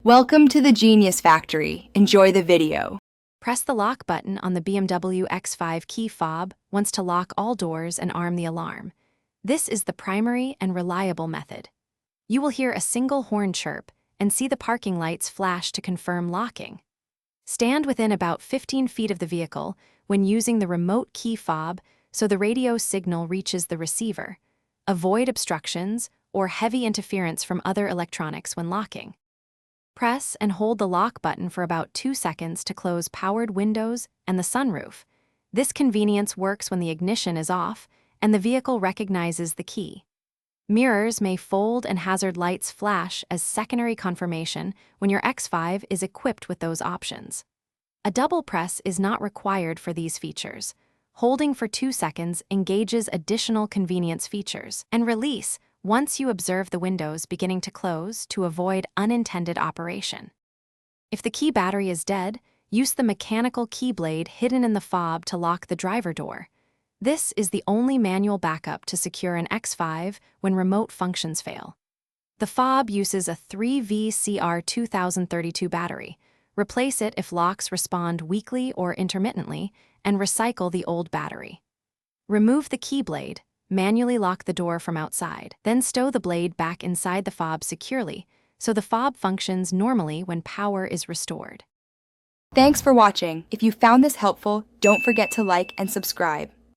Welcome to the Genius Factory. Enjoy the video. Press the lock button on the BMW X5 key fob once to lock all doors and arm the alarm. This is the primary and reliable method. You will hear a single horn chirp and see the parking lights flash to confirm locking. Stand within about 15 feet of the vehicle when using the remote key fob so the radio signal reaches the receiver. Avoid obstructions or heavy interference from other electronics when locking. Press and hold the lock button for about 2 seconds to close powered windows and the sunroof. This convenience works when the ignition is off and the vehicle recognizes the key. Mirrors may fold and hazard lights flash as secondary confirmation when your X5 is equipped with those options. A double press is not required for these features. Holding for 2 seconds engages additional convenience features, and release once you observe the windows beginning to close to avoid unintended operation. If the key battery is dead, use the mechanical key blade hidden in the fob to lock the driver door. This is the only manual backup to secure an X5 when remote functions fail. The fob uses a 3VCR2032 battery. Replace it if locks respond weakly or intermittently, and recycle the old battery. Remove the key blade. Manually lock the door from outside, then stow the blade back inside the fob securely so the fob functions normally when power is restored. Thanks for watching. If you found this helpful, don't forget to like and subscribe.